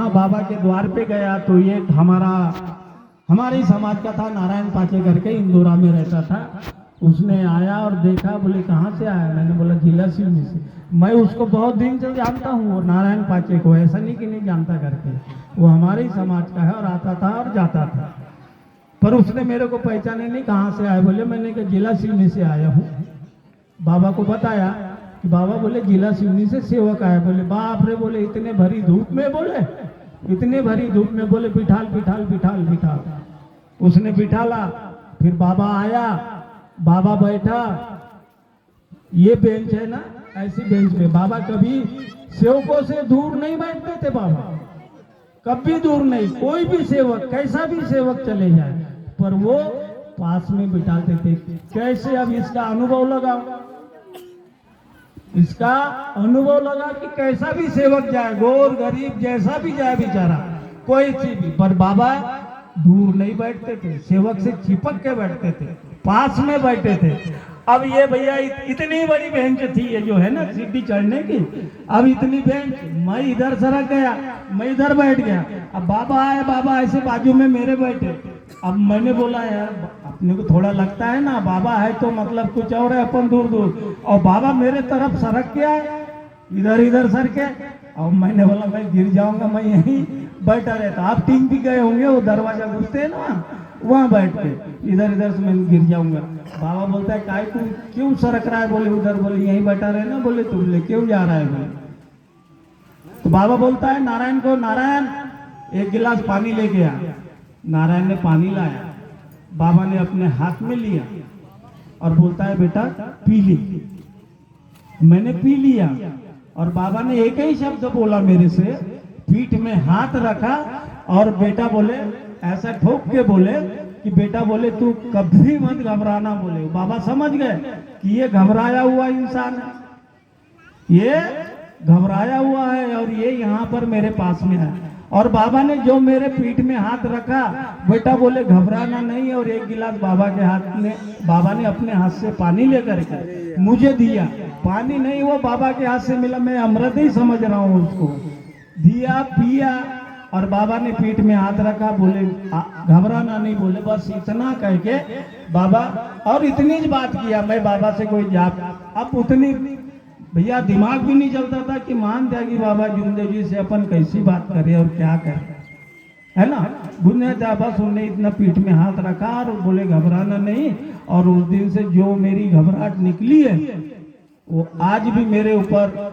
वहाँ बाबा के द्वार पे गया तो ये हमारे ही समाज का था, नारायण पाचे करके इंदौरा में रहता था। उसने आया और देखा, बोले कहाँ से आया? मैंने बोला जिला सिवनी से। मैं उसको बहुत दिन से जानता हूँ, और नारायण पाचे को, ऐसा नहीं कि नहीं जानता करके, वो हमारे ही समाज का है और आता था और जाता था। पर उसने मेरे को पहचाने नहीं, कहाँ से आए? बोले मैंने कहा जिला सिवनी से आया हूँ। बाबा को बताया कि बाबा बोले जिला सिवनी से सेवक आया। बोले बाप रे, बोले इतने भरी धूप में, बोले इतने भरी धूप में, बोले बिठाल बिठाल बिठाल बिठाल। उसने बिठाला, फिर बाबा आया, बाबा बैठा, ये बेंच है ना, ऐसी बेंच पे बाबा कभी सेवकों से दूर नहीं बैठते थे। बाबा कभी दूर नहीं, कोई भी सेवक, कैसा भी सेवक चले जाए, पर वो पास में बिठाते थे। कैसे? अब इसका अनुभव लगा, इसका अनुभव लगा कि कैसा भी सेवक जाए, गोर गरीब जैसा भी जाए बेचारा, कोई चीज भी, पर बाबा दूर नहीं बैठते थे, सेवक से चिपक के बैठते थे, पास में बैठे थे। अब ये भैया इतनी बड़ी बेंच थी, ये जो है ना सीढ़ी चढ़ने की, अब इतनी बेंच, मैं इधर सरक गया, मैं इधर बैठ गया। अब बाबा आए, बाबा ऐसे बाजू में मेरे बैठे। अब मैंने बोला यार, अपने को थोड़ा लगता है ना, बाबा है तो मतलब कुछ और है, अपन दूर दूर, और बाबा मेरे तरफ सरक गया, इधर इधर सर के। और मैंने बोला मैं गिर जाऊंगा, मैं यहीं बैठा रहता। आप टीम भी गए होंगे, वो दरवाजा घुसते हैं ना, वहां बैठ के, इधर इधर से मैं गिर जाऊंगा। बाबा बोलता है काय तू क्यों सरक रहा है? बोले उधर। बोले यहीं बैठा रहे ना। बोले तुम ले क्यों जा रहा है? बोले तो बाबा बोलता है नारायण को, नारायण एक गिलास पानी ले गया। नारायण ने पानी लाया, बाबा ने अपने हाथ में लिया और बोलता है बेटा पी ली। मैंने पी लिया, और बाबा ने एक ही शब्द बोला मेरे से, पीठ में हाथ रखा, और बेटा बोले, ऐसा ठोक के बोले कि बेटा बोले तू कभी मत घबराना। बोले बाबा समझ गए कि ये घबराया हुआ इंसान है, ये घबराया हुआ है, और ये यहाँ पर मेरे पास में है। और बाबा ने जो मेरे पीठ में हाथ रखा, बेटा बोले घबराना नहीं, और एक गिलास बाबा के हाथ में, बाबा ने अपने हाथ से पानी लेकर के मुझे दिया। पानी नहीं, वो बाबा के हाथ से मिला, मैं अमृत ही समझ रहा हूँ उसको। दिया, पिया, और बाबा ने पीठ में हाथ रखा, बोले घबराना नहीं। बोले बस इतना कह के बाबा, और इतनी ज बात किया। मैं बाबा से कोई अब उतनी भैया दिमाग भी नहीं चलता था कि मान त्यागी बाबा जुमदेव जी से अपन कैसी बात करें और क्या करें, है ना। बुने था बस, उन्हें इतना पीठ में हाथ रखा और बोले घबराना नहीं। और उस दिन से जो मेरी घबराहट निकली है, वो आज भी मेरे ऊपर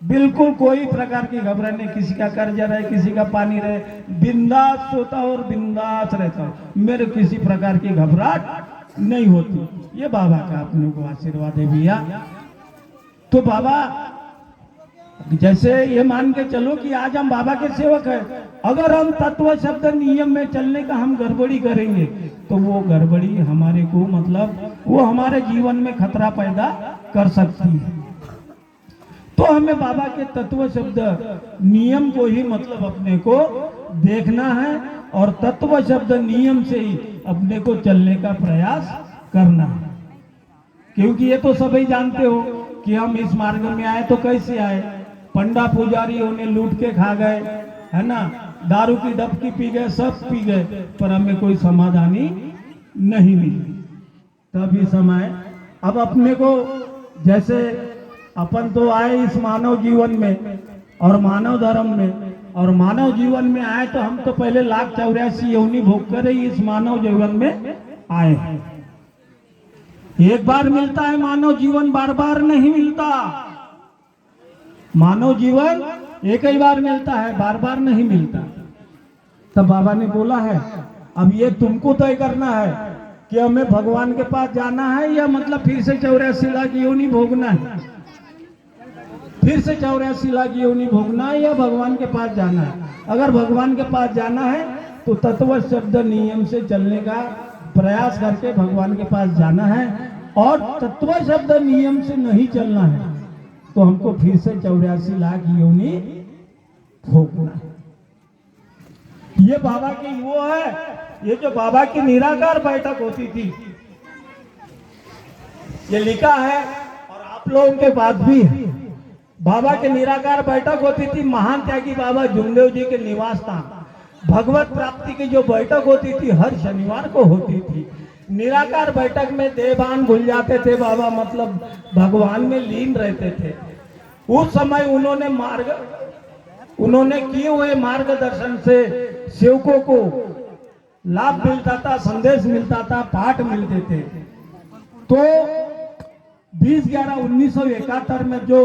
बिल्कुल कोई प्रकार की घबराहट नहीं। किसी का कर्जा रहे, किसी का पानी रहे, बिंदास सोता और बिंदास रहता हूँ, मेरे किसी प्रकार की घबराहट नहीं होती। ये बाबा का अपने को आशीर्वाद है भैया। तो बाबा जैसे ये मान के चलो कि आज हम बाबा के सेवक हैं, अगर हम तत्व शब्द नियम में चलने का हम गड़बड़ी करेंगे, तो वो गड़बड़ी हमारे को मतलब वो हमारे जीवन में खतरा पैदा कर सकती है। तो हमें बाबा के तत्व शब्द नियम को ही मतलब अपने को देखना है, और तत्व शब्द नियम से ही अपने को चलने का प्रयास करना है। क्योंकि ये तो सभी जानते हो कि हम इस मार्ग में आए तो कैसे आए, पंडा पुजारियों ने लूट के खा गए, है ना, दारू की डबकी पी गए, सब पी गए, पर हमें कोई समाधानी नहीं मिली। तभी समय अब अपने को, जैसे अपन तो आए इस मानव जीवन में और मानव धर्म में, और मानव जीवन में आए तो हम तो पहले 1,84 योनि भोग कर ही इस मानव जीवन में आए हैं। एक बार मिलता है मानव जीवन, बार बार नहीं मिलता। मानव जीवन एक ही बार मिलता है, बार बार नहीं मिलता। तब बाबा ने बोला है अब ये तुमको तय करना है कि हमें भगवान के पास जाना है, या मतलब फिर से 84 लाख योनि भोगना है, फिर से 84 लाख योनि भोगना है, या भगवान के पास जाना है। अगर भगवान के पास जाना है तो तत्व शब्द नियम से चलने का प्रयास करके भगवान के पास जाना है, और तत्व शब्द नियम से नहीं चलना है तो हमको फिर से 84 लाख योनि भोगना है। ये बाबा की वो है, ये जो बाबा की निराकार बैठक होती थी, ये लिखा है और आप लोगों के पास भी है। बाबा के निराकार बैठक होती थी, महान त्यागी बाबा जुमदेव जी के निवास था। भगवत प्राप्ति की जो बैठक होती थी हर शनिवार को होती थी। निराकार बैठक में देवान भूल जाते थे बाबा, मतलब भगवान में लीन रहते थे। उस समय उन्होंने किए हुए मार्गदर्शन से सेवकों को लाभ मिलता था, संदेश मिलता था, पाठ मिलते थे। तो 20/11/1971 में जो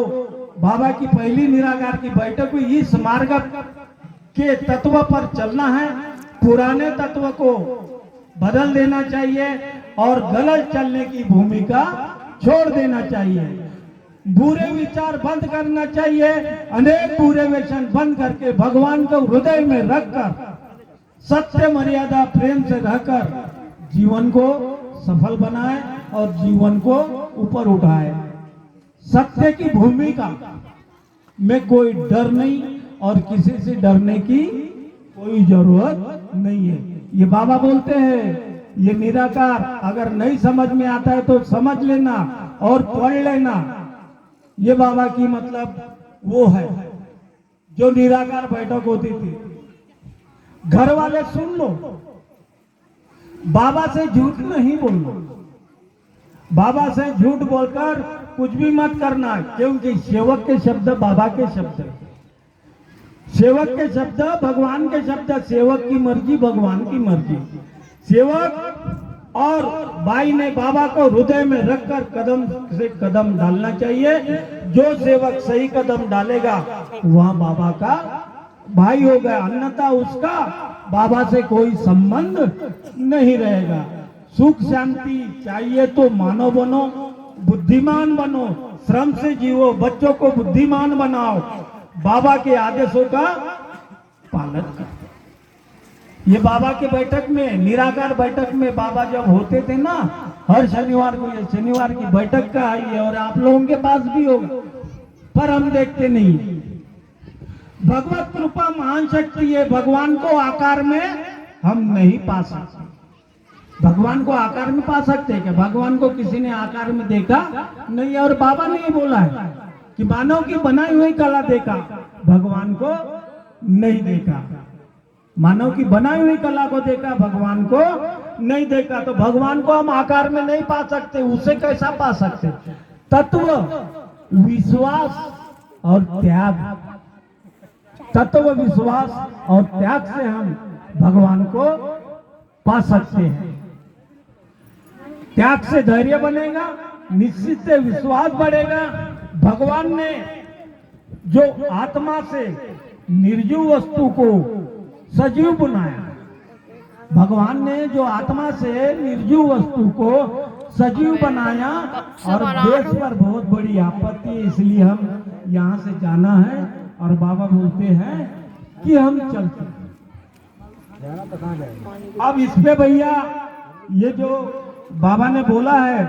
बाबा की पहली निराकार की बैठक हुई, इस मार्ग के तत्व पर चलना है, पुराने तत्व को बदल देना चाहिए और गलत चलने की भूमिका छोड़ देना चाहिए। बुरे विचार बंद करना चाहिए, अनेक बुरे व्यसन बंद करके भगवान को हृदय में रखकर सत्य मर्यादा प्रेम से रहकर जीवन को सफल बनाए और जीवन को ऊपर उठाए। सत्य की भूमिका में कोई डर नहीं और किसी से डरने की कोई जरूरत नहीं है। ये बाबा बोलते हैं, ये निराकार अगर नहीं समझ में आता है तो समझ लेना और पढ़ लेना। ये बाबा की मतलब वो है जो निराकार बैठक होती थी। घर वाले सुन लो, बाबा से झूठ नहीं बोलना, बाबा से झूठ बोलकर कुछ भी मत करना, क्योंकि सेवक के शब्द बाबा के शब्द, सेवक के शब्द भगवान के शब्द, सेवक की मर्जी भगवान की मर्जी। सेवक और भाई ने बाबा को हृदय में रखकर कदम से कदम डालना चाहिए। जो सेवक सही कदम डालेगा वह बाबा का भाई होगा, अन्यथा उसका बाबा से कोई संबंध नहीं रहेगा। सुख शांति चाहिए तो मानव बनो, बुद्धिमान बनो, श्रम से जीवो, बच्चों को बुद्धिमान बनाओ, बाबा के आदेशों का पालन करो। ये बाबा के बैठक में, निराकार बैठक में बाबा जब होते थे ना, हर शनिवार को, ये शनिवार की बैठक का है और आप लोगों के पास भी होगा, पर हम देखते नहीं। भगवत कृपा महान शक्ति है, भगवान को आकार में हम नहीं पा सकते। भगवान को आकार में पा सकते हैं क्या? भगवान को किसी ने आकार में देखा नहीं, और बाबा ने ये बोला है कि मानव की बनाई हुई कला देखा, भगवान को नहीं देखा। मानव की बनाई हुई कला को देखा, भगवान को नहीं देखा। तो भगवान को हम आकार में नहीं पा सकते, उसे कैसा पा सकते? तत्व, विश्वास और त्याग, तत्व, विश्वास और त्याग से हम भगवान को पा सकते हैं। त्याग से धैर्य बनेगा, निश्चित से विश्वास बढ़ेगा। भगवान ने जो आत्मा से निर्जीव वस्तु को सजीव बनाया, भगवान ने जो आत्मा से निर्जीव वस्तु को सजीव बनाया, और देश पर बहुत बड़ी आपत्ति है, इसलिए हम यहाँ से जाना है। और बाबा बोलते हैं कि हम चलते हैं। अब इस पे भैया ये जो बाबा ने बोला है,